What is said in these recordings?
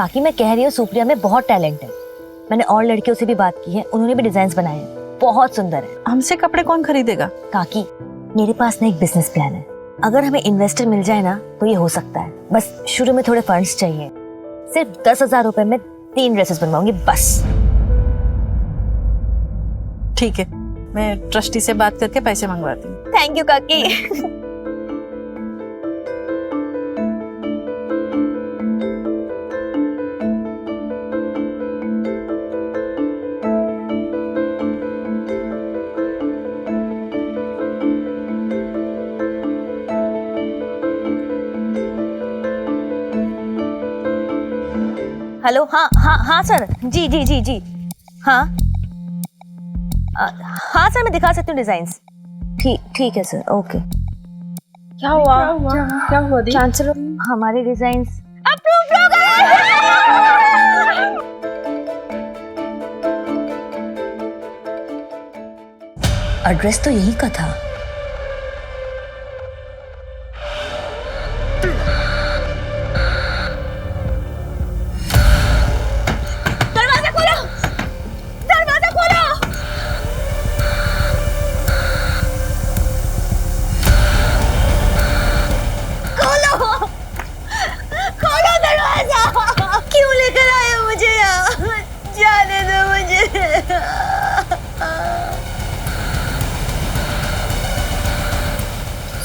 काकी मैं कह रही हूँ सुप्रिया में बहुत टैलेंट है। मैंने और लड़कियों से भी बात की है, उन्होंने भी डिजाइन बनाए हैं, बहुत सुंदर है। हमसे कपड़े कौन खरीदेगा? काकी मेरे पास ना एक बिजनेस प्लान है, अगर हमें इन्वेस्टर मिल जाए ना तो ये हो सकता है। बस शुरू में थोड़े फंड्स चाहिए, सिर्फ 10,000 रुपए में 3 ड्रेसेस बनवाऊंगी बस। ठीक है, मैं ट्रस्टी से बात करके पैसे मंगवाती हूँ। थैंक यू काकी। हेलो, हाँ हाँ हाँ सर, जी जी जी जी, हाँ हाँ सर, मैं दिखा सकती हूँ डिजाइन्स। ठीक है सर, ओके। क्या हुआ दी? चांसलर, हमारे डिजाइन्स अप्रूव हो गए। एड्रेस तो यही का था।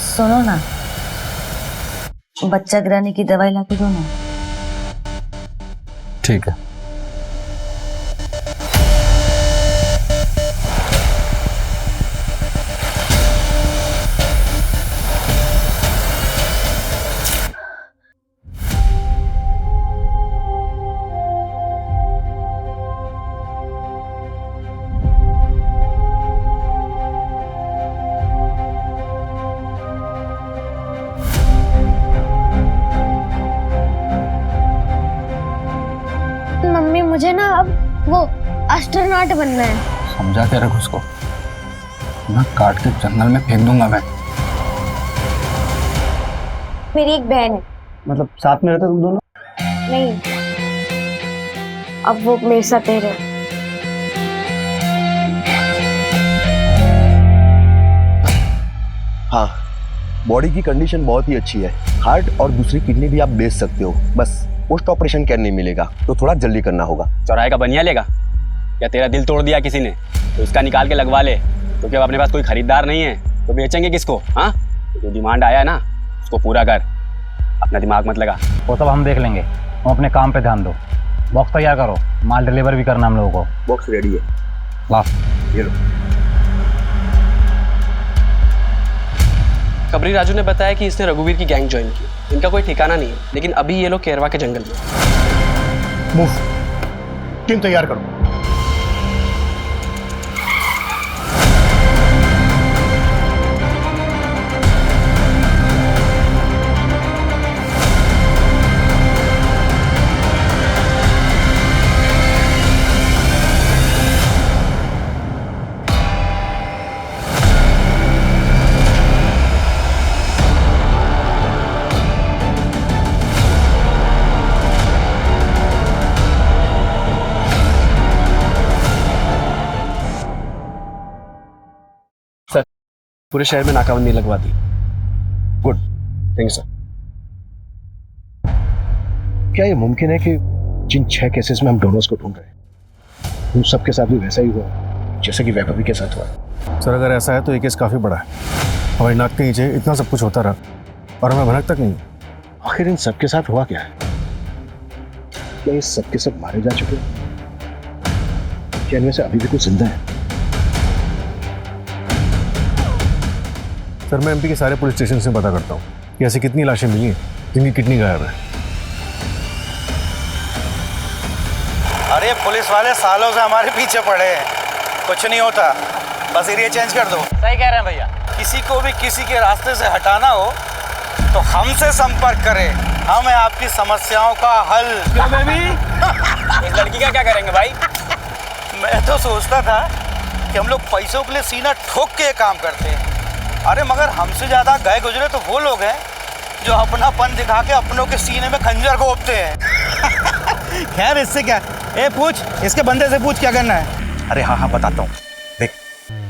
सुनो ना, बच्चा गिराने की दवाई लाके दो ना। ठीक है। मुझे ना अब वो एस्ट्रोनॉट बनना है। समझा के रख उसको, ना काट के जंगल में फेंक दूंगा मैं। मेरी एक बहन है। मतलब साथ में रहते तुम दोनों? नहीं, अब वो मेरे साथ रह रहे। हाँ, बॉडी की कंडीशन बहुत ही अच्छी है। हार्ट और दूसरी किडनी भी आप बेच सकते हो, बस पोस्ट ऑपरेशन केयर नहीं मिलेगा, तो थोड़ा जल्दी करना होगा। चौराहे का बनिया लेगा या तेरा दिल तोड़ दिया किसी ने तो इसका निकाल के लगवा ले, क्योंकि अब अपने पास कोई खरीदार नहीं है तो बेचेंगे किसको? हाँ, जो डिमांड आया है ना उसको पूरा कर, अपना दिमाग मत लगा। वो सब हम देख लेंगे, तुम अपने काम पे ध्यान दो। बॉक्स तैयार करो, माल डिलीवर भी करना हम लोगों को। बॉक्स रेडी है। लास्ट ये लो। कबरी राजू ने बताया कि इसने रघुवीर की गैंग ज्वाइन की। इनका कोई ठिकाना नहीं है, लेकिन अभी ये लोग केरवा के जंगल में। मूव, टीम तैयार करो। पूरे शहर में नाकाबंदी लगवा दी। Good, thank you sir. क्या ये मुमकिन है कि जिन 6 केसेस में हम डोनर्स को ढूंढ रहे हैं उन सब के साथ भी वैसा ही हुआ जैसे कि वैभवी के साथ हुआ? सर अगर ऐसा है तो ये केस काफी बड़ा है। हमारी नाक के नीचे इतना सब कुछ होता रहा और हमें भनक तक नहीं। आखिर इन सब के साथ हुआ क्या है? क्या ये सब के सब मारे जा चुके हैं? क्या इनमें से अभी भी कुछ जिंदा है? सर मैं एमपी के सारे पुलिस स्टेशन से पता करता हूँ कि ऐसी कितनी लाशें मिली हैं जिनकी किडनी गायब है। अरे पुलिस वाले सालों से हमारे पीछे पड़े हैं, कुछ नहीं होता, बस एरिया चेंज कर दो। सही कह रहे हैं भैया। किसी को भी किसी के रास्ते से हटाना हो तो हमसे संपर्क करें, हम है आपकी समस्याओं का हल। क्यों बेबी? इस लड़की का क्या करेंगे भाई? मैं तो सोचता था कि हम लोग पैसों के लिए सीना ठोक के काम करते हैं, अरे मगर हमसे ज़्यादा गए गुजरे तो वो लोग हैं जो अपनापन दिखा के अपनों के सीने में खंजर घोंपते हैं। खैर इससे क्या, ए पूछ, इसके बंदे से पूछ क्या करना है। अरे हाँ हाँ बताता हूँ। देख,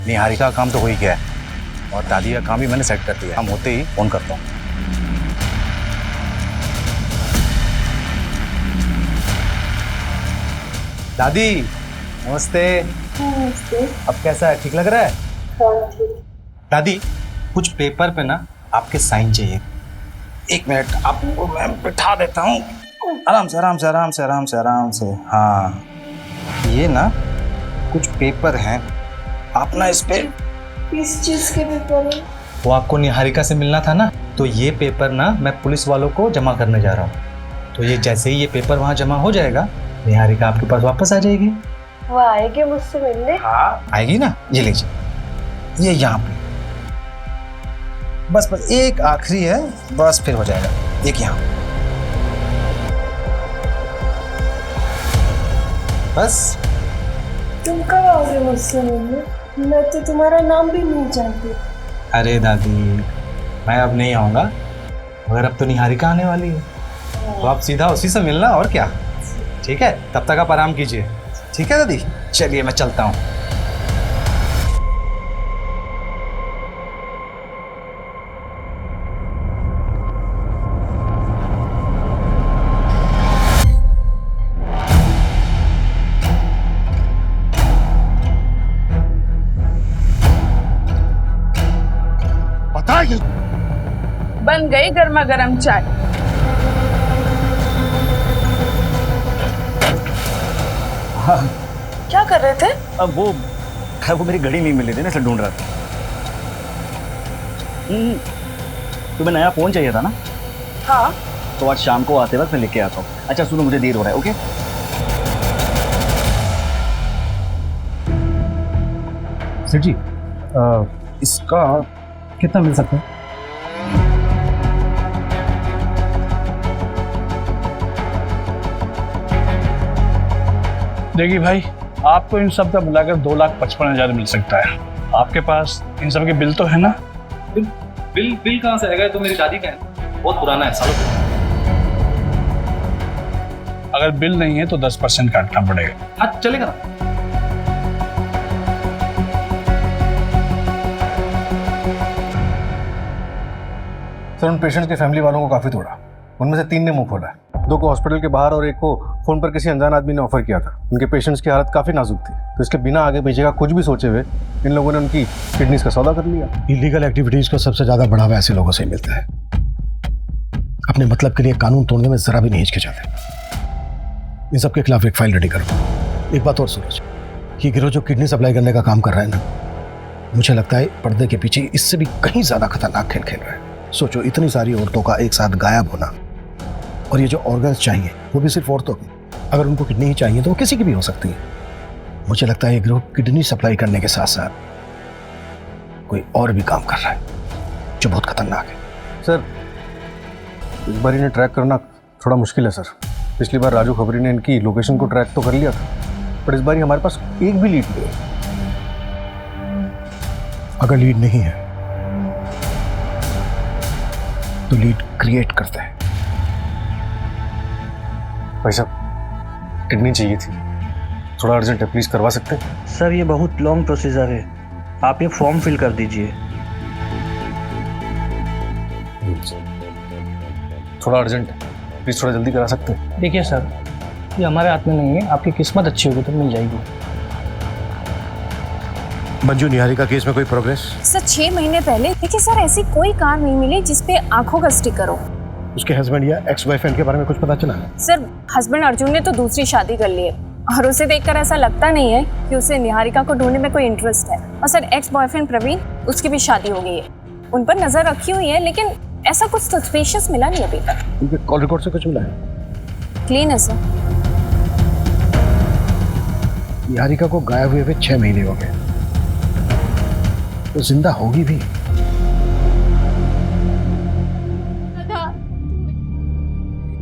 निहारिका का काम तो हो ही गया है और दादी का काम भी मैंने सेट कर दिया। हम होते ही फोन करता हूँ। दादी नमस्ते। नमस्ते। अब कैसा है, ठीक लग रहा है? हाँ ठीक। दादी कुछ पेपर पे ना आपके साइन चाहिए। एक मिनट, आपको मैं बिठा देता हूँ। आराम से आराम से आराम से आराम से आराम से। हाँ, ये ना कुछ पेपर हैं, आप ना इस पे। किस चीज के पेपर है? वो आपको निहारिका से मिलना था ना, तो ये पेपर ना मैं पुलिस वालों को जमा करने जा रहा हूँ। तो ये जैसे ही ये पेपर वहाँ जमा हो जाएगा, निहारिका आपके पास वापस आ जाएगी। वो आएगी मुझसे मिलने? हाँ आएगी ना। ये लीजिए, ये यहाँ पे बस बस एक आखिरी है, बस फिर हो जाएगा। एक यहाँ बस। तुम कब आओगे मुझसे मिलने? मैं तो तुम्हारा नाम भी नहीं जानती। अरे दादी, मैं अब नहीं आऊँगा, मगर अब तो निहारिका आने वाली है, तो आप सीधा उसी से मिलना, और क्या। ठीक है, तब तक आप आराम कीजिए। ठीक है दादी, चलिए मैं चलता हूँ। बन गई गर्मा गर्म चाय। हाँ। क्या कर रहे थे? अब वो मेरी घड़ी नहीं मिली थी ना, इसलिए ढूंढ रहा था। तुम्हें नया फोन चाहिए था ना? हाँ। तो आज शाम को आते वक्त मैं लेके आता हूँ। अच्छा सुनो, मुझे देर हो रहा है। ओके सर जी, इसका कितना मिल सकता है? देखिए भाई, आपको इन सब का मिलाकर 2,55,000 मिल सकता है। आपके पास इन सब के बिल तो है ना? बिल कहाँ से आएगा? तो मेरी दादी का है, बहुत पुराना है, सालों पुराना। अगर बिल नहीं है तो 10% काटना पड़ेगा। हाँ चलेगा ना। सर, उन पेशेंट्स के फैमिली वालों को काफ़ी तोड़ा। उनमें से 3 ने मुंह खोला, 2 को हॉस्पिटल के बाहर और 1 को फ़ोन पर किसी अनजान आदमी ने ऑफर किया था। उनके पेशेंट्स की हालत काफ़ी नाजुक थी, तो इसके बिना आगे पीछे का कुछ भी सोचे हुए इन लोगों ने उनकी किडनीज का सौदा कर लिया। इलीगल एक्टिविटीज़ को सबसे ज़्यादा बढ़ावा ऐसे लोगों से ही मिलता है। अपने मतलब के लिए कानून तोड़ने में ज़रा भी नहीं हिचकिचाते। इन सब के खिलाफ एक फाइल रेडी करो। एक बात और सूरज, ये गिरोह जो किडनी सप्लाई करने का काम कर रहा है ना, मुझे लगता है पर्दे के पीछे इससे भी कहीं ज़्यादा खतरनाक खेल खेल रहा है। सोचो, इतनी सारी औरतों का एक साथ गायब होना, और ये जो ऑर्गन्स चाहिए वो भी सिर्फ औरतों की। अगर उनको किडनी ही चाहिए तो वो किसी की भी हो सकती है। मुझे लगता है ये ग्रुप किडनी सप्लाई करने के साथ साथ कोई और भी काम कर रहा है जो बहुत खतरनाक है। सर, इस बार इन्हें ट्रैक करना थोड़ा मुश्किल है सर। पिछली बार राजू खबरी ने इनकी लोकेशन को ट्रैक तो कर लिया था, पर इस बार हमारे पास एक भी लीड नहीं है। अगर लीड नहीं है तो लीड क्रिएट करते हैं। भाई साहब, किडनी चाहिए थी, थोड़ा अर्जेंट है, प्लीज करवा सकते हैं? सर ये बहुत लॉन्ग प्रोसीजर है, आप ये फॉर्म फिल कर दीजिए। थोड़ा अर्जेंट है, प्लीज थोड़ा जल्दी करा सकते हैं? देखिए सर, ये हमारे हाथ में नहीं है, आपकी किस्मत अच्छी होगी तो मिल जाएगी। मंजू, निहारिका केस में कोई प्रोग्रेस? सर 6 महीने पहले देखिए सर, ऐसी कोई कार नहीं मिली जिसपे आंखों का स्टिकर हो। उसके हस्बैंड या एक्स बॉयफ्रेंड के बारे में कुछ पता चला? सर हस्बैंड अर्जुन ने तो दूसरी शादी कर ली है, और उसे देखकर ऐसा लगता नहीं है कि उसे निहारिका को ढूंढने में कोई इंटरेस्ट है। और सर एक्स बॉयफ्रेंड प्रवीण, उसकी भी शादी हो गई है, उन पर नजर रखी हुई है, लेकिन ऐसा कुछ सस्पिशियस मिला नहीं अभी तक। उनके कॉल रिकॉर्ड से कुछ मिला है? क्लीन है सर। निहारिका को गायब हुए 6 महीने हो गए, तो जिंदा होगी भी?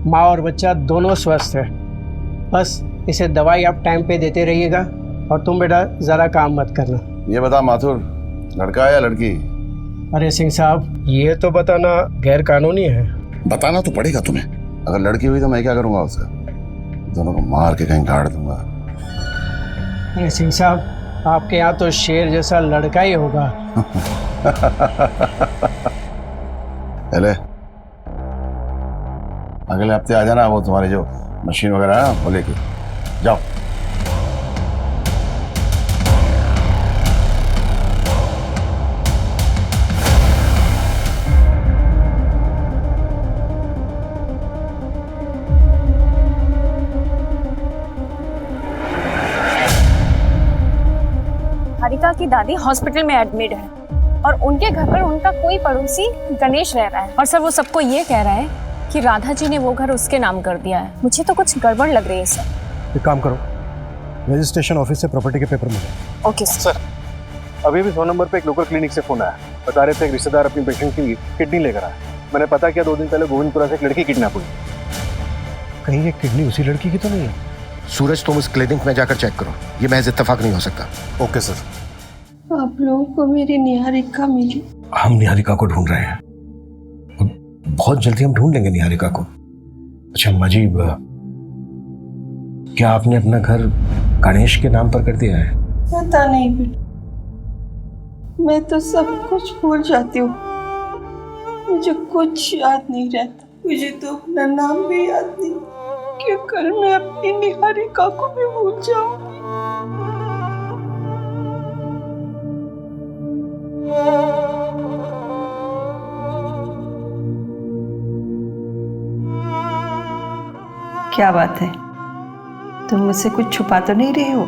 माँ और बच्चा दोनों स्वस्थ है, बस इसे दवाई आप टाइम पे देते रहिएगा, और तुम बेटा ज़रा काम मत करना। ये बता माथुर, लड़का है या लड़की? अरे सिंह साहब, ये तो बताना गैर कानूनी है। बताना तो पड़ेगा तुम्हें। अगर लड़की हुई तो मैं क्या करूंगा उसका? दोनों को मार के कहीं गाड़ दूंगा। अरे सिंह साहब, आपके यहाँ तो शेर जैसा लड़का ही होगा। पहले अगले हफ्ते आ जाना, वो तुम्हारी जो मशीन वगैरह है ना वो लेके जाओ। निहारिका की दादी हॉस्पिटल में एडमिट है और उनके घर पर उनका कोई पड़ोसी गणेश रह रहा है। और सर वो सबको ये कह रहा है कि राधा जी ने वो घर उसके नाम कर दिया है। मुझे तो कुछ गड़बड़ लग रही है सर। एक काम करो, रजिस्ट्रेशन ऑफिस से प्रॉपर्टी के पेपर मिले। Okay sir. अभी भी 100 नंबर पे एक लोकल क्लिनिक से फोन आया, बता रहे थे एक रिश्तेदार अपनी पेशेंट की किडनी लेकर आया। मैंने पता किया 2 दिन पहले गोविंदपुरा से एक लड़की किडनैप हुई। कहीं ये किडनी उसी लड़की की तो नहीं है? सूरज, तुम इस क्लिनिक में जाकर चेक करो, ये महज इत्तेफाक नहीं हो सकता। Okay sir. आप लोगों को मेरी निहारिका मिली? हम निहारिका को ढूंढ रहे हैं, बहुत जल्दी हम ढूंढ लेंगे निहारिका को। अच्छा मजीब, क्या आपने अपना घर गणेश के नाम पर कर दिया है? पता नहीं बेटा, मैं तो सब कुछ भूल जाती हूँ, मुझे कुछ याद नहीं रहता। मुझे तो अपना नाम भी याद नहीं कि कल मैं अपनी निहारिका को भी भूल जाऊँ। क्या बात है, तुम मुझसे कुछ छुपा तो नहीं रहे हो?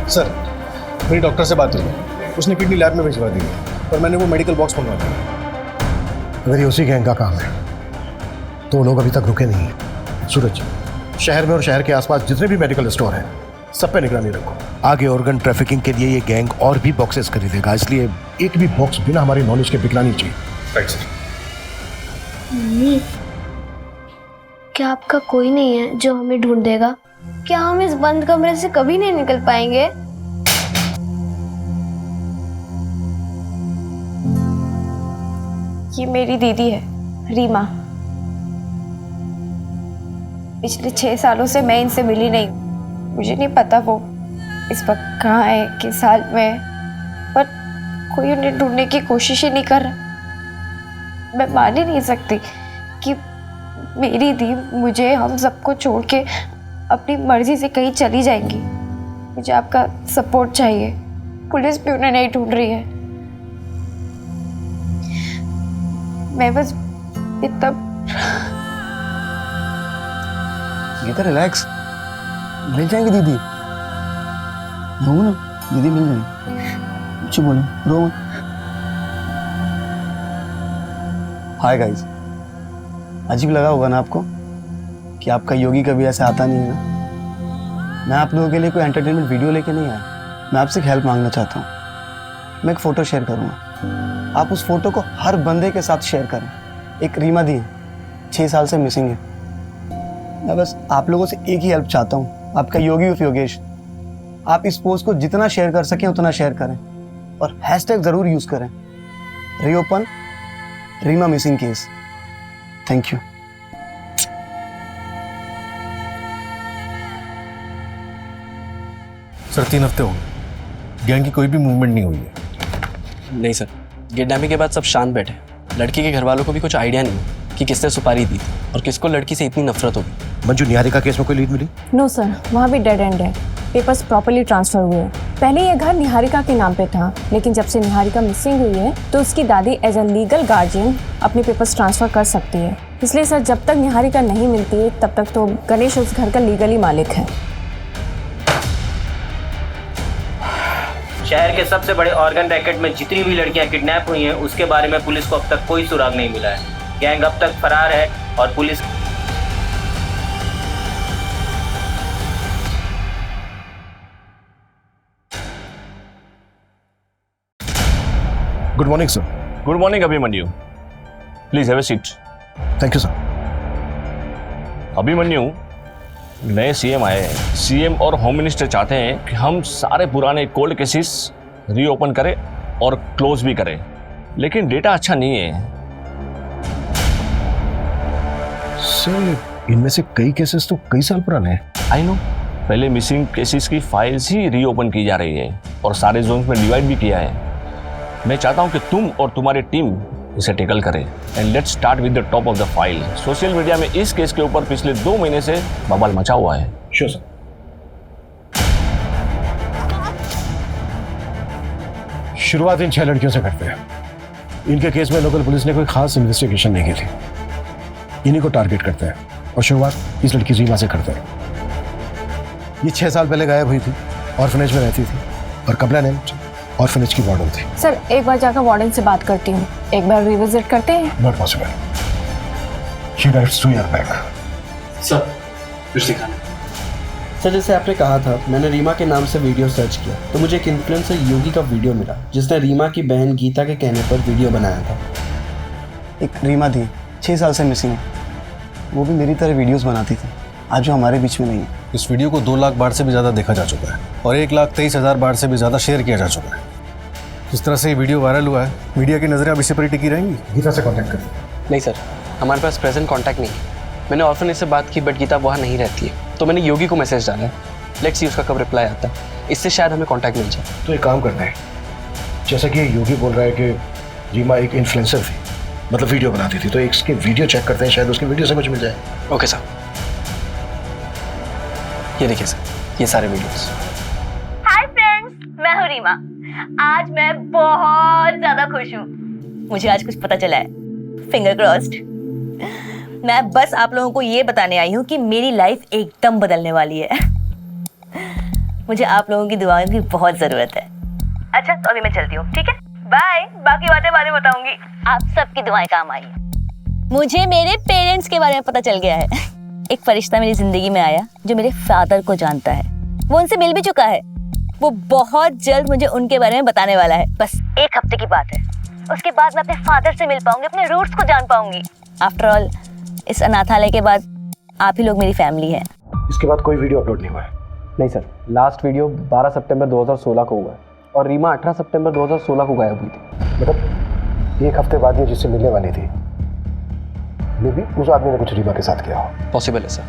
सर, मेरी डॉक्टर से बात हुई, उसने किडनी लैब में भिजवा दी है और मैंने वो मेडिकल बॉक्स मंगवा दिया। अगर ये उसी गैंग का काम है तो वो लोग अभी तक रुके नहीं हैं। सूरज, शहर में और शहर के आसपास जितने भी मेडिकल स्टोर हैं सब पे निगरानी रखो। आगे ऑर्गन ट्रैफिकिंग के लिए ये गैंग और भी बॉक्सेस खरीदेगा, इसलिए एक भी बॉक्स बिना हमारी नॉलेज के बिकना नहीं चाहिए। Right sir. मम्मी, क्या आपका कोई नहीं है जो हमें ढूंढ देगा? क्या हम इस बंद कमरे से कभी नहीं निकल पाएंगे? ये मेरी दीदी है रीमा। पिछले 6 सालों से मैं इनसे मिली नहीं, मुझे नहीं पता वो इस वक्त कहाँ है, किस हाल में है, पर कोई उन्हें ढूंढने की कोशिश ही नहीं कर रहा। मैं मान ही नहीं सकती कि मेरी दी मुझे, हम सबको छोड़ के अपनी मर्जी से कहीं चली जाएंगी। मुझे आपका सपोर्ट चाहिए, पुलिस भी उन्हें नहीं ढूंढ रही है। मैं बस इतना गीता रिलैक्स, मिल जाएंगी दीदी। रो ना, दीदी मिल जाएंगी, कुछ बोलो, रो मत। हाय गाइस, अजीब लगा होगा ना आपको कि आपका योगी कभी ऐसे आता नहीं है ना। मैं आप लोगों के लिए कोई एंटरटेनमेंट वीडियो लेके नहीं आया, मैं आपसे हेल्प मांगना चाहता हूँ। मैं एक फ़ोटो शेयर करूँगा, आप उस फोटो को हर बंदे के साथ शेयर करें। एक रीमा दी 6 साल से मिसिंग है। मैं बस आप लोगों से एक ही हेल्प चाहता हूँ, आपका योगी उर्फ योगेश। आप इस पोस्ट को जितना शेयर कर सकें उतना शेयर करें और हैशटैग ज़रूर यूज़ करें, reopen Reema missing case. Thank you. Sir 3 हफ्ते हो गए, गैंग की कोई भी मूवमेंट नहीं हुई है। नहीं सर, किडनैपिंग के बाद सब शांत बैठे। लड़की के घर वालों को भी कुछ आइडिया नहीं कि किसने सुपारी दी और किसको लड़की से इतनी नफरत होगी। मंजू, निहारिका केस में कोई लीड मिली? नो सर, वहाँ भी डेड एंड है। पेपर्स प्रॉपर्ली ट्रांसफर हुए हैं। पहले ये घर निहारिका के नाम पे था, लेकिन जब से निहारिका मिसिंग हुई है तो उसकी दादी एज अ लीगल गार्जियन अपने पेपर्स ट्रांसफर कर सकती है। इसलिए सर, जब तक निहारिका नहीं मिलती है तब तक तो गणेश उस घर का लीगली मालिक है। शहर के सबसे बड़े ऑर्गन रैकेट में जितनी भी लड़कियां किडनैप हुई हैं उसके बारे में पुलिस को अब तक कोई सुराग नहीं मिला है। गैंग अब तक फरार है और police good morning sir. Good morning Abhimanyu, please have a seat. Thank you sir. Abhimanyu, नए सीएम आए हैं। सीएम और होम मिनिस्टर चाहते हैं कि हम सारे पुराने कोल्ड केसेस रीओपन करें और क्लोज भी करें, लेकिन डेटा अच्छा नहीं है। सर, इनमें से कई केसेस तो कई साल पुराने हैं। आई नो, पहले मिसिंग केसेस की फाइल्स ही रीओपन की जा रही है और सारे जोन्स में डिवाइड भी किया है। मैं चाहता हूं कि तुम और तुम्हारी टीम इसे टेकल करें and let's start with the top of the file. Social media में इस केस के ऊपर पिछले 2 महीने से बवाल मचा हुआ है। Sure sir. शुरुआत इन 6 लड़कियों से करते हैं। इनके केस में लोकल पुलिस ने कोई खास इन्वेस्टिगेशन नहीं की थी। इन्हीं को टारगेट करते हैं और शुरुआत इस लड़की रीमा से करते हैं। ये 6 साल पहले गायब हुई थी, ऑर्फनेज में रहती थी और कपड़ा ने ऑर्फनेज की वार्डन थी। सर एक बार जाकर वार्डन से बात करती हूँ, एक बार रिविजिट करते हैं। Not possible. She dives 2 year back. Sir कुछ दिखाना। सर जैसे आपने कहा था, मैंने रीमा के नाम से वीडियो सर्च किया तो मुझे एक इन्फ्लुएंसर योगी का वीडियो मिला जिसने रीमा की बहन गीता के कहने पर वीडियो बनाया था। एक रीमा थी, 6 साल से मिसिंग है। वो भी मेरी तरह वीडियोस बनाती थी, आज वो हमारे बीच में नहीं है। इस वीडियो को 2 लाख बार से भी ज़्यादा देखा जा चुका है और 1,23,000 बार से भी ज़्यादा शेयर किया जा चुका है। जिस तरह से ये वीडियो वायरल हुआ है, मीडिया की नज़रें अब इसी पर ही टिकी रहेंगी। गीता से कांटेक्ट कर। नहीं सर, हमारे पास प्रेजेंट कांटेक्ट नहीं है। मैंने ऑर्फनेज से बात की बट गीता वहाँ नहीं रहती है, तो मैंने योगी को मैसेज डाला है। लेट्स सी उसका कब रिप्लाई आता है, इससे शायद हमें कांटेक्ट मिल जाए। तो एक काम करते हैं, जैसा कि योगी बोल रहा है कि रीमा एक इन्फ्लुएंसर थी, मतलब वीडियो बनाती थी, तो एक इसके वीडियो चेक करते हैं, शायद उसके वीडियो से कुछ मिल जाए। Okay sir. ये देखिए सर, ये सारे वीडियोस। हाय फ्रेंड्स, मैं हूँ रीमा। आज मैं बहुत ज्यादा खुश हूँ। मुझे आज कुछ पता चला है, फिंगर क्रॉस्ड। मैं बस आप लोगों को ये बताने आई हूँ कि मेरी लाइफ एकदम बदलने वाली है। मुझे आप लोगों की दुआओं की बहुत जरूरत है। अच्छा तो अभी मैं चलती हूँ, ठीक है? बाय। बाकी बातें बाद में बताऊंगी। आप सबकी दुआएं काम आई। मुझे मेरे पेरेंट्स के बारे में पता चल गया है। एक फरिश्ता मेरी जिंदगी में आया जो मेरे फादर को जानता है। वो उनसे मिल भी चुका है। वो बहुत जल्द मुझे उनके बारे में बताने वाला है। बस 1 हफ्ते की बात है। उसके बाद मैं अपने फादर से मिल पाऊंगी, अपने रूट्स को जान पाऊंगी। आफ्टर ऑल इस अनाथालय के बाद आप ही लोग मेरी फैमिली है। इसके बाद कोई वीडियो अपलोड नहीं हुआ है? नहीं सर, लास्ट वीडियो 12 सितंबर 2016 को हुआ है और रीमा 18 सितंबर 2016 को गायब हुई थी। मतलब 1 हफ्ते बाद ये जिससे मिलने वाली थी, मे भी उस आदमी ने कुछ रीमा के साथ किया हो। पॉसिबल है सर।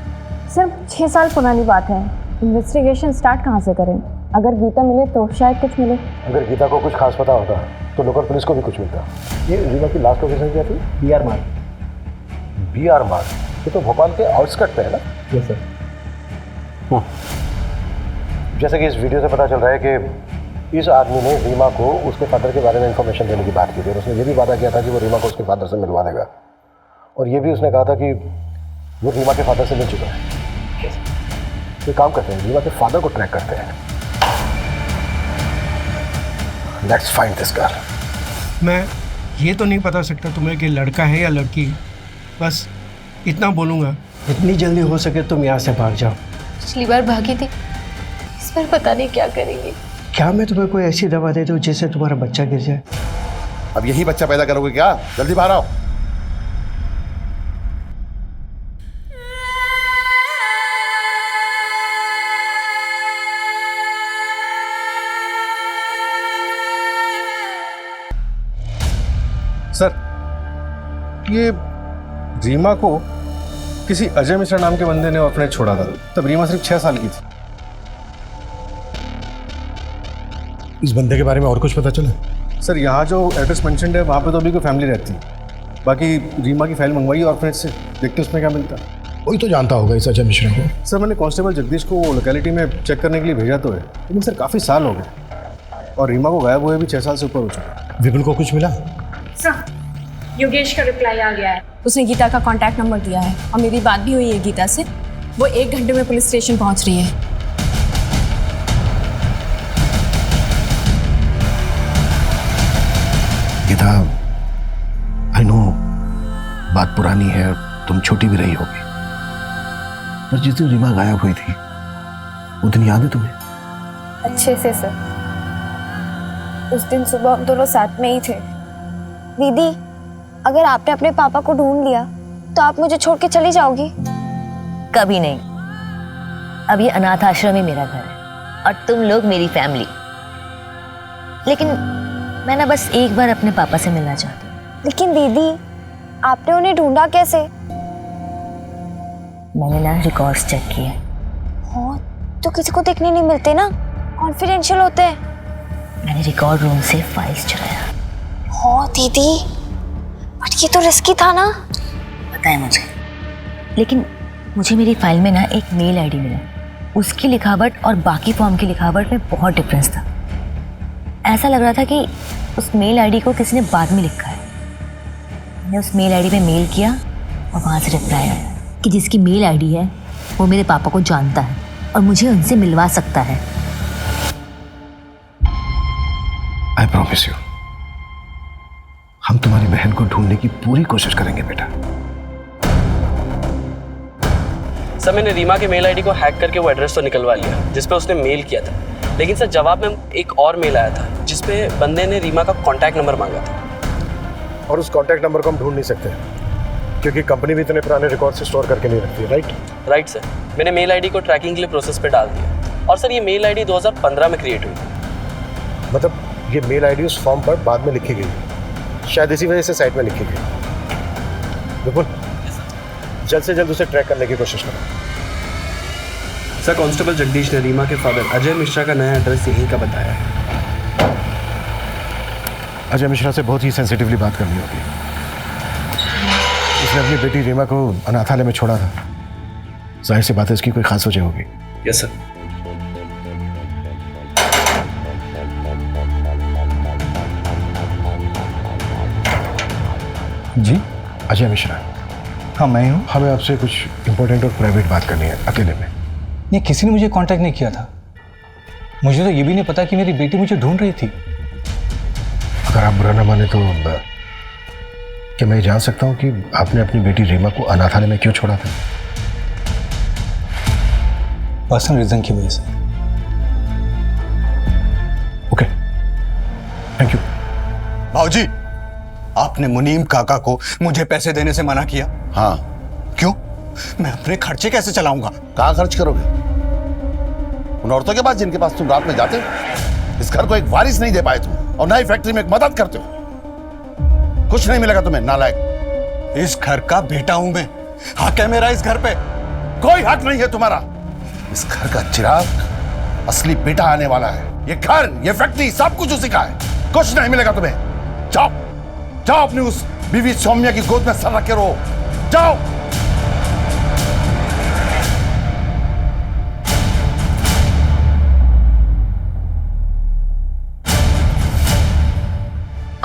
सर 6 साल पुरानी बात है, इन्वेस्टिगेशन स्टार्ट कहाँ से करें? अगर गीता मिले तो शायद कुछ मिले। अगर गीता को कुछ खास पता होता तो लोकल पुलिस को भी कुछ मिलता। ये रीमा की लास्ट लोकेशन क्या थी? BR मार्ग। BR मार्ग, ये तो भोपाल के आउटस्कर्ट पे है ना? Yes sir. जैसे कि इस वीडियो से पता चल रहा है कि इस आदमी ने रीमा को उसके फादर के बारे में इंफॉर्मेशन देने की बात की थी और उसने ये भी वादा किया था कि वो रीमा को उसके फादर से मिलवा देगा, और ये भी उसने कहा था कि वो रीमा के फादर से मिल चुका है। ये काम करते हैं, रीमा के फादर को ट्रैक करते हैं। Let's find this girl. मैं ये तो नहीं बता सकता तुम्हें कि लड़का है या लड़की, बस इतना बोलूँगा, इतनी जल्दी हो सके तुम यहाँ से भाग जाओ। पिछली बार भागी थी, इस बार पता नहीं क्या करेंगे। क्या मैं तुम्हें कोई ऐसी दवा दे दूँ जिससे तुम्हारा बच्चा गिर जाए? अब यही बच्चा पैदा करोगे क्या? जल्दी बाहर आओ। सर, ये रीमा को किसी अजय मिश्रा नाम के बंदे ने ऑर्फनेज छोड़ा था। तब रीमा सिर्फ 6 साल की थी। इस बंदे के बारे में और कुछ पता चला? सर, यहाँ जो एड्रेस मेंशन्ड है वहाँ पे तो अभी कोई फैमिली रहती है। बाकी रीमा की फाइल मंगवाई ऑर्फनेज से, देखते उसमें क्या मिलता है। कोई तो जानता होगा इस अजय मिश्रा को। सर, मैंने कांस्टेबल जगदीश को लोकेलिटी में चेक करने के लिए भेजा तो है, लेकिन सर काफ़ी साल हो गए और रीमा को गायब हुए भी 6 साल से ऊपर हो चुका है। विपुल को कुछ मिला? सर योगेश का रिप्लाई आ गया है। उसने गीता का कांटेक्ट नंबर दिया है और मेरी बात भी हुई है गीता से। वो 1 घंटे में पुलिस स्टेशन पहुंच रही है। गीता, आई नो बात पुरानी है, तुम छोटी भी रही होगी, पर जिस दिन रीमा गायब हुई थी वो दिन याद है तुम्हें? अच्छे से सर। उस दिन सुबह हम दोनों साथ में ही थे। दीदी, अगर आपने अपने पापा को ढूंढ लिया तो आप मुझे छोड़ के चली जाओगी? कभी नहीं। अब ये अनाथ आश्रम ही मेरा घर है और तुम लोग मेरी फैमिली। लेकिन मैं ना बस एक बार अपने पापा से मिलना चाहती हूँ। लेकिन दीदी, आपने उन्हें ढूंढा कैसे? मैंने ना रिकॉर्ड्स चेक किए। हाँ, तो किसी को देखने नहीं मिलते ना, कॉन्फिडेंशियल होते हैं। मैंने रिकॉर्ड रूम से फाइल्स चुराया। हाँ दीदी, बट ये तो रिस्की था ना। पता है मुझे, लेकिन मुझे मेरी फाइल में ना एक मेल आईडी मिला। उसकी लिखावट और बाकी फॉर्म की लिखावट में बहुत डिफरेंस था। ऐसा लग रहा था कि उस मेल आईडी को किसी ने बाद में लिखा है। मैंने उस मेल आईडी पे मेल किया और वहाँ से रिप्लाई आया कि जिसकी मेल आईडी है वो मेरे पापा को जानता है और मुझे उनसे मिलवा सकता है। आई प्रॉमिस यू, हम तुम्हारी बहन को ढूंढने की पूरी कोशिश करेंगे बेटा। सर मैंने रीमा के मेल आईडी को हैक करके वो एड्रेस तो निकलवा लिया जिस पे उसने मेल किया था, लेकिन सर जवाब में एक और मेल आया था जिस पे बंदे ने रीमा का कॉन्टैक्ट नंबर मांगा था। और उस कॉन्टैक्ट नंबर को हम ढूंढ नहीं सकते क्योंकि कंपनी भी इतने पुराने रिकॉर्ड से स्टोर करके नहीं रखती। राइट सर, मैंने मेल आईडी को ट्रैकिंग के लिए प्रोसेस पे डाल दिया। और सर ये मेल आईडी 2015 में क्रिएट हुई थी। मतलब ये मेल आईडी उस फॉर्म पर बाद में लिखी गई, शायद इसी वजह से साइट में लिखी गई। बिल्कुल, जल्द से जल्द उसे ट्रैक करने की कोशिश करो। सर, कांस्टेबल जगदीश ने रीमा के फादर अजय मिश्रा का नया एड्रेस यहीं का बताया है। अजय मिश्रा से बहुत ही सेंसिटिवली बात करनी होगी। उसने अपनी बेटी रीमा को अनाथालय में छोड़ा था। जाहिर सी बात है इसकी कोई खास वजह होगी। Yes sir. जी, अजय मिश्रा। हाँ मैं हूँ। हमें आपसे कुछ इंपॉर्टेंट और प्राइवेट बात करनी है, अकेले में। नहीं, किसी ने मुझे कांटेक्ट नहीं किया था। मुझे तो ये भी नहीं पता कि मेरी बेटी मुझे ढूंढ रही थी। अगर आप बुरा ना माने तो क्या मैं जान सकता हूँ कि आपने अपनी बेटी रीमा को अनाथालय में क्यों छोड़ा था? पर्सनल रीजन की वजह से। Okay, thank you. भाऊजी, आपने मुनीम काका को मुझे पैसे देने से मना किया। हाँ, क्यों? मैं अपने खर्चे कैसे चलाऊंगा? कहाँ खर्च करोगे? उन औरतों के पास जिनके पास तुम रात में जाते हो। इस घर को एक वारिस नहीं दे पाए तुम, और ना ही फैक्ट्री में एक मदद करते हो। कुछ नहीं मिलेगा तुम्हें, नालायक। इस घर का बेटा हूं मैं, हक है मेरा इस घर पे। कोई हक नहीं है तुम्हारा। इस घर का चिराग असली बेटा आने वाला है। ये घर, ये फैक्ट्री, सब कुछ उसी का है। कुछ नहीं मिलेगा तुम्हें। जाओ जाओ, अपनी उस बीवी सौम्या की गोद में सर रख के रहो। जाओ।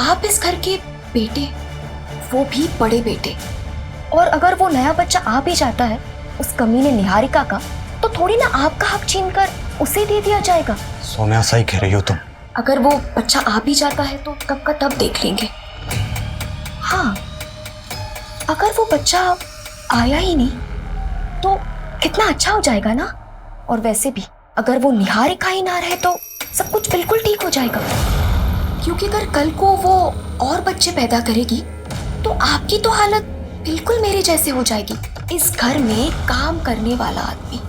आप इस घर के बेटे, वो भी बड़े बेटे, और अगर वो नया बच्चा आ भी जाता है उस कमीने निहारिका का, तो थोड़ी ना आपका हक छीनकर उसे दे दिया जाएगा। सोनिया, सही कह रही हो तुम। अगर वो बच्चा आ भी जाता है तो कब का तब देख लेंगे। हाँ, अगर वो बच्चा आया ही नहीं तो कितना अच्छा हो जाएगा ना। और वैसे भी अगर वो निहारिका ही ना रहे तो सब कुछ बिल्कुल ठीक हो जाएगा, क्योंकि अगर कल को वो और बच्चे पैदा करेगी तो आपकी तो हालत बिल्कुल मेरे जैसे हो जाएगी। इस घर में काम करने वाला आदमी।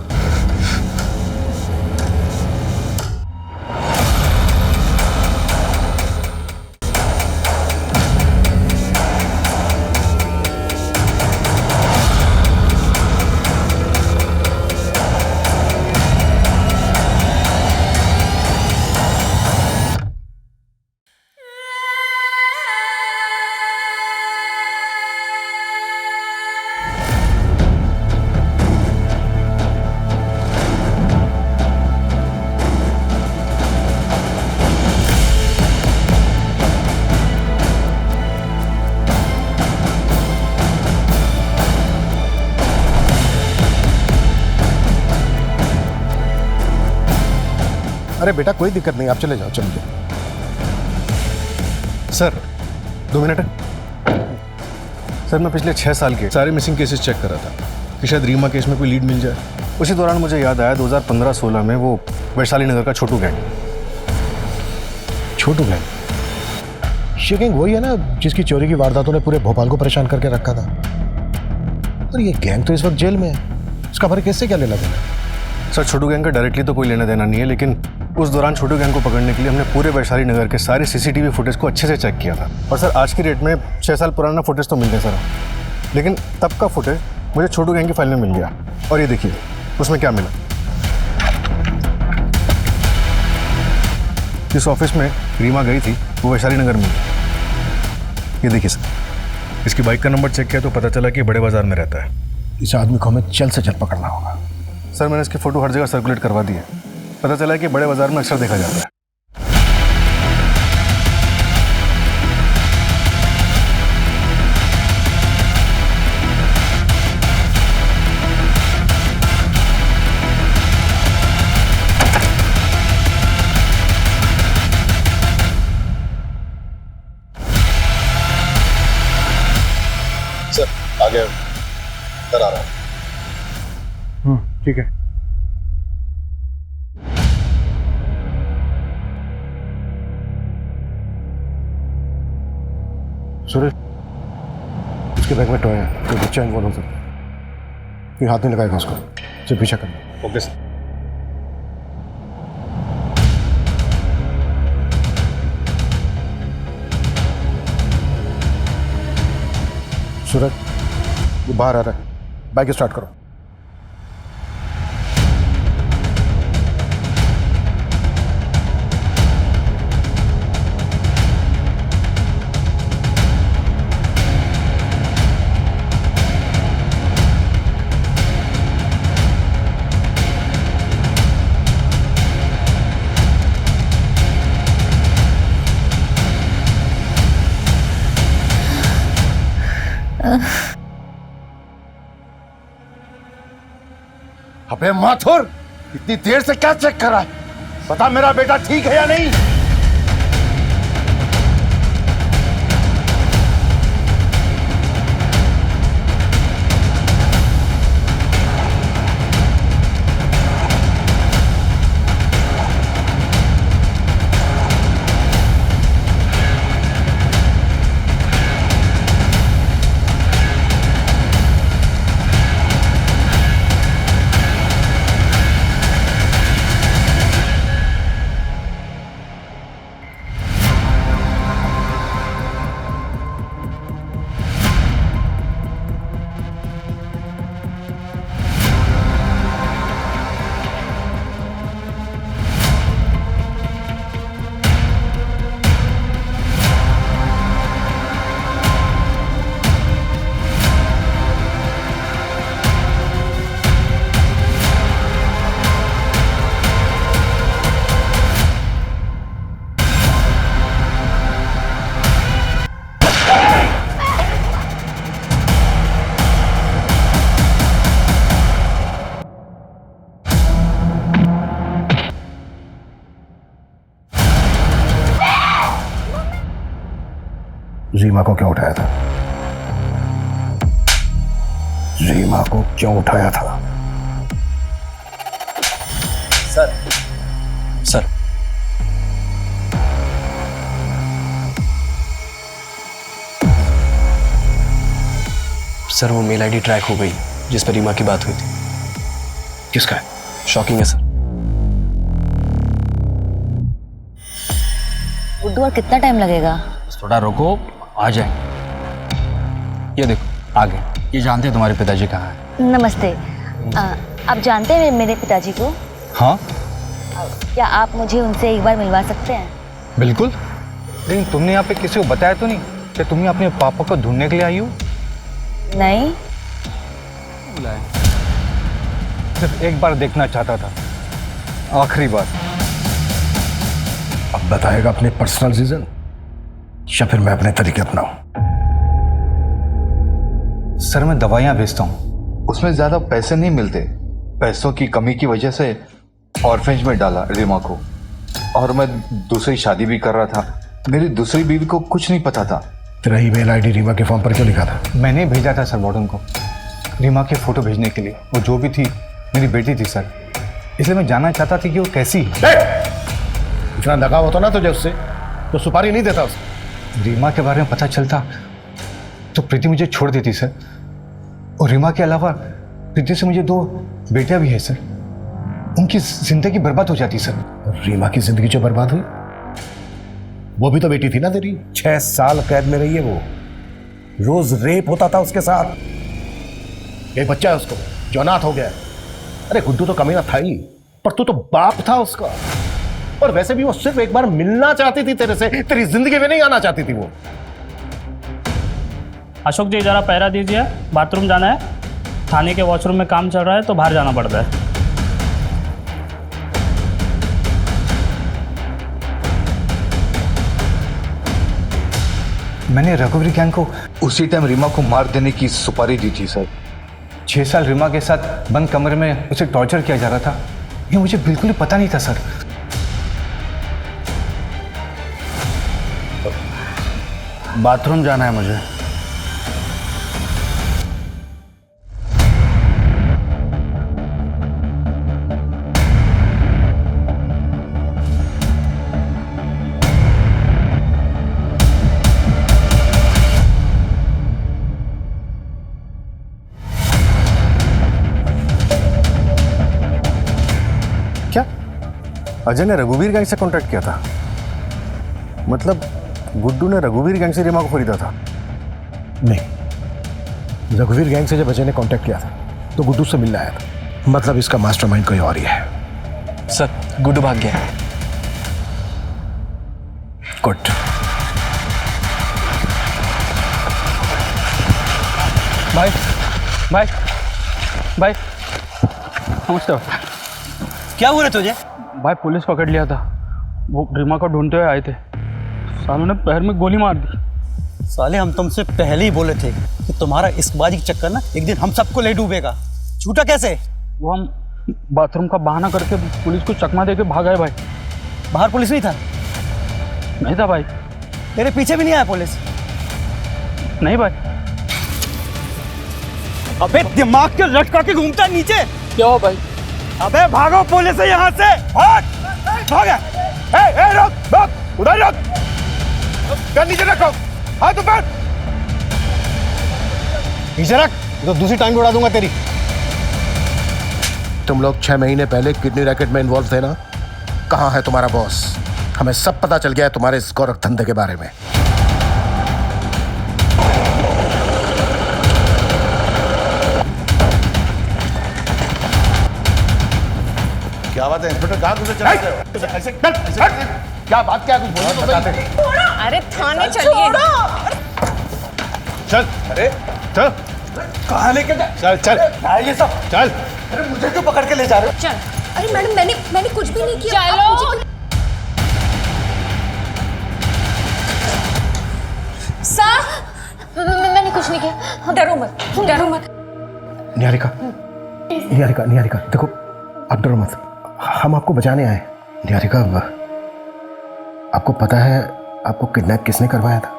अरे बेटा, कोई दिक्कत नहीं, आप चले जाओ, चलिए। Sir 2 minute. सर, मैं पिछले 6 साल के सारे मिसिंग केसेस चेक कर रहा था कि शायद रीमा केस में कोई लीड मिल जाए। उसी दौरान मुझे याद आया 2015-16 में वो वैशाली नगर का छोटू गैंग। छोटू गैंग? ये गैंग वही है ना जिसकी चोरी की वारदातों ने पूरे भोपाल को परेशान करके रखा था। पर ये गैंग तो इस वक्त जेल में है, इसका हमारे केस से क्या लेना देना? सर छोटू गैंग का डायरेक्टली तो कोई लेना देना नहीं है, लेकिन उस दौरान छोटू गैंग को पकड़ने के लिए हमने पूरे वैशाली नगर के सारे सीसीटीवी फुटेज को अच्छे से चेक किया था। और सर आज की डेट में 6 साल पुराना फुटेज तो मिल गया सर, लेकिन तब का फुटेज मुझे छोटू गैंग की फाइल में मिल गया। और ये देखिए उसमें क्या मिला। जिस ऑफिस में रीमा गई थी वो वैशाली नगर में। ये देखिए सर, इसकी बाइक का नंबर चेक किया तो पता चला कि बड़े बाजार में रहता है। इस आदमी को हमें जल्द से जल्द पकड़ना होगा। सर मैंने इसकी फ़ोटो हर जगह सर्कुलेट करवा दी है। पता चला है कि बड़े बाजार में अक्सर देखा जाता है। सर आगे सर आ रहा है। ठीक है। सूरज, उसके बैग में टॉय है, कोई बच्चा इन्वॉल्व हो सकता है। कोई हाथ नहीं लगाएगा उसको, सिर्फ पीछा करना। Okay sir. सूरज, वो बाहर आ रहा है, बाइक स्टार्ट करो। अबे माथुर, इतनी देर से क्या चेक कर रहा है? बता मेरा बेटा ठीक है या नहीं? रीमा को क्यों उठाया था? रीमा को क्यों उठाया था? सर सर सर वो मेल आईडी ट्रैक हो गई जिस पर रीमा की बात हुई थी। किसका है? शॉकिंग है सर। गुड्डू और कितना टाइम लगेगा? थोड़ा रुको, आ जाएंगे। ये देखो आ गए। ये जानते हैं तुम्हारे पिताजी कहाँ हैं? नमस्ते। आप जानते हैं मेरे पिताजी को? हाँ क्या आप मुझे उनसे एक बार मिलवा सकते हैं? बिल्कुल। लेकिन तुमने यहाँ पे किसी को बताया तो नहीं कि तुम अपने पापा को ढूंढने के लिए आई हो? नहीं। बुलाया, सिर्फ एक बार देखना चाहता था, आखिरी बार। अब बताएगा अपने पर्सनल रीजन या फिर मैं अपने तरीके अपनाऊं? सर मैं दवाइयाँ भेजता हूँ। उसमें ज्यादा पैसे नहीं मिलते। पैसों की कमी की वजह से ऑर्फेंज में डाला रीमा को। और मैं दूसरी शादी भी कर रहा था। मेरी दूसरी बीवी को कुछ नहीं पता था। तेरा ईमेल आईडी रीमा के फॉर्म पर क्यों लिखा था? मैंने भेजा था सर वार्डन को रीमा की फोटो भेजने के लिए। वो जो भी थी मेरी बेटी थी सर, इसलिए मैं जानना चाहता था कि वो कैसी है। इतना लगाव होता ना तुझे उससे तो सुपारी नहीं देता उसे। रीमा के बारे में पता चलता तो प्रीति मुझे छोड़ देती सर। और रीमा के अलावा प्रीति से मुझे 2 बेटियां भी है सर। उनकी जिंदगी बर्बाद हो जाती सर। रीमा की जिंदगी जो बर्बाद हुई, वो भी तो बेटी थी ना तेरी। 6 साल कैद में रही है वो, रोज रेप होता था उसके साथ। एक बच्चा है उसको जो अनाथ हो गया। अरे गुड्डू तो कमीना था ही, पर तू तो बाप था उसका। और वैसे भी वो सिर्फ एक बार मिलना चाहती थी तेरे से, तेरी जिंदगी में नहीं आना चाहती थी वो। अशोक जी जरा पहरा दीजिए, बाथरूम जाना है। थाने के वॉशरूम में काम चल रहा है तो बाहर जाना पड़ता है। मैंने रघुवीर गैंग को उसी टाइम रीमा को मार देने की सुपारी दी थी सर। 6 साल रीमा के साथ बंद कमरे में उसे टॉर्चर किया जा रहा था, ये मुझे बिल्कुल ही पता नहीं था सर। बाथरूम जाना है मुझे। क्या अजय ने रघुवीर गैंग से कांटेक्ट किया था? मतलब गुड्डू ने रघुवीर गैंग से रीमा को खरीदा था? नहीं, रघुवीर गैंग से जब अजय ने कांटेक्ट किया था तो गुड्डू से मिलने आया था। मतलब इसका मास्टरमाइंड कोई और ही है। सर गुड्डू भाग गया है। गुड। भाई भाई भाई नमस्ते। क्या हुआ रे तुझे? भाई पुलिस पकड़ लिया था, वो रीमा को ढूंढते हुए आए थे। सालों ने पैर में गोली मार दी। साले हम तुमसे पहले ही बोले थे कि तुम्हारा इश्कबाजी के चक्कर ना एक दिन हम सबको ले डूबेगा। छूटा कैसे? वो हम बाथरूम का बहाना करके पुलिस को चकमा देके भाग आए भाई। बाहर पुलिस नहीं था? नहीं था भाई। तेरे पीछे भी नहीं आया पुलिस? नहीं भाई। अबे दिमाग के लटका के घूमता है नीचे। क्या हो भाई? अबे भागो पुलिस है यहाँ से। भाग भाग। रुक उधर रुक, गन नीचे रखो, हाथ ऊपर। नीचे रख, तो दूसरी टांग उड़ा दूंगा तेरी। तुम लोग 6 महीने पहले किडनी रैकेट में इन्वॉल्व थे ना? कहाँ है तुम्हारा बॉस? हमें सब पता चल गया है तुम्हारे इस गोरख धंधे के बारे में। क्या बात है इंस्पेक्टर, कहाँ घुसे चले गए हो? ऐसे क्या बात, क्या कुछ बोलो तो सही। अरे थाने चलिए। चल। अरे चल। कहाँ लेके जा? चल चल ये सब चल। अरे मुझे क्यों पकड़ के ले जा रहे हो? चल। अरे मैडम मैंने कुछ भी नहीं किया। चलो। सर मैंने कुछ नहीं किया। डरो मत, डरो मत। निहारिका, निहारिका, निहारिका, देखो आप डरो मत, हम आपको बचाने आए। निहारिका, आपको पता है आपको किडनैप किसने करवाया था?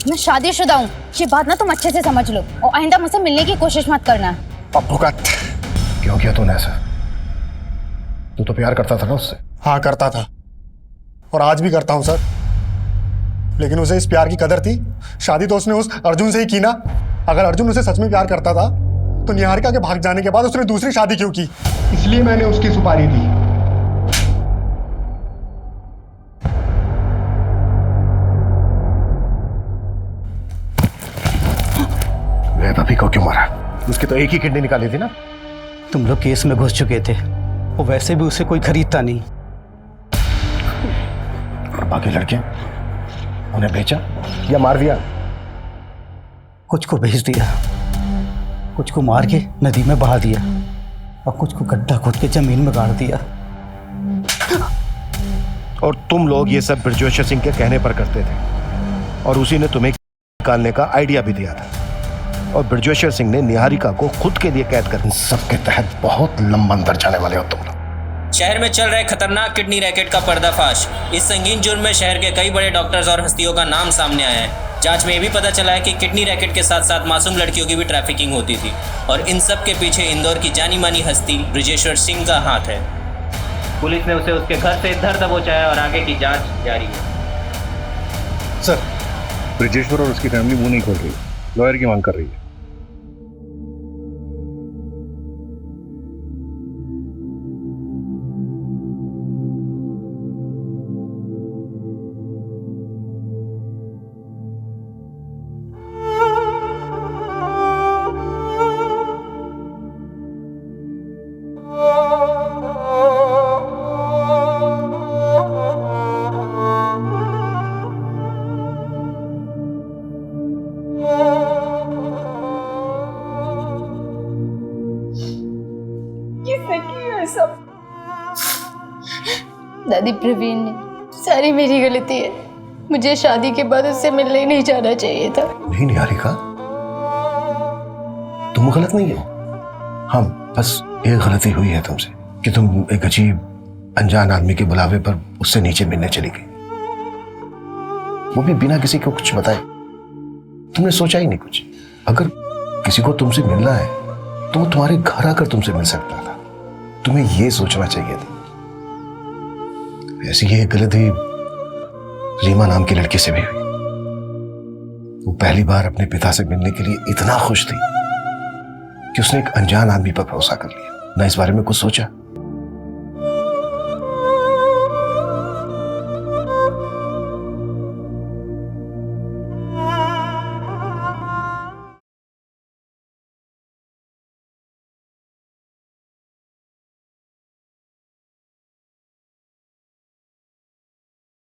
मैं शादीशुदा हूँ, ये बात ना तुम अच्छे से समझ लो, और आइंदा मुझसे मिलने की कोशिश मत करना। भुकत क्यों किया तूने ऐसा? तू तो प्यार करता था ना उससे? हाँ करता था, और आज भी करता हूँ सर। लेकिन उसे इस प्यार की कदर थी, शादी तो उसने उस अर्जुन से ही की ना। अगर अर्जुन उसे सच में प्यार करता था तो निहारिका के भाग जाने के बाद उसने दूसरी शादी क्यों की? इसलिए मैंने उसकी सुपारी दी। अभी को क्यों मारा? उसकी तो एक ही किडनी निकाली थी ना। तुम लोग केस में घुस चुके थे, वो वैसे भी उसे कोई खरीदता नहीं। और बाकी लड़कियां, उन्हें बेचा या मार दिया? कुछ को भेज दिया, कुछ को मार के नदी में बहा दिया, और कुछ को गड्ढा खोद के जमीन में गाड़ दिया। और तुम लोग ये सब बृजवेश्वर सिंह के कहने पर करते थे, और उसी ने तुम्हें निकालने का आइडिया भी दिया था। और बृजवेश्वर सिंह ने निहारिका को खुद के लिए कैद कर। सबके तहत बहुत लंबा अंदर जाने वाले हो तुम लोग। शहर में चल रहे खतरनाक किडनी रैकेट का पर्दाफाश। इस संगीन जुर्म में शहर के कई बड़े डॉक्टर्स और हस्तियों का नाम सामने आया है। जांच में ये भी पता चला है कि किडनी रैकेट के साथ साथ मासूम लड़कियों की भी ट्रैफिकिंग होती थी और इन सब के पीछे इंदौर की जानी मानी हस्ती ब्रिजेश्वर सिंह का हाथ है। पुलिस ने उसे उसके घर से धर दबोचा है और आगे की जांच जारी है। सर, ब्रिजेश्वर और उसकी फैमिली मुंह नहीं खोल रही, लॉयर की मांग कर रही है। किसने किया है सब? दादी, प्रवीण ने। सारी मेरी गलती है। मुझे शादी के बाद उससे मिलने ही नहीं जाना चाहिए था। नहीं निहारिका, तुम गलत नहीं हो। हाँ, बस एक गलती हुई है तुमसे कि तुम एक अजीब अनजान आदमी के बुलावे पर उससे नीचे मिलने चली गई, वो भी बिना किसी को कुछ बताए। तुमने सोचा ही नहीं कुछ। अगर किसी को तुमसे मिलना है तो वो तुम्हारे घर आकर तुमसे मिल सकता था। तुम्हें ये सोचना चाहिए था। ऐसी ये गलती रीमा नाम की लड़की से भी हुई। वो पहली बार अपने पिता से मिलने के लिए इतना खुश थी कि उसने एक अनजान आदमी पर भरोसा कर लिया। ना इस बारे में कुछ सोचा,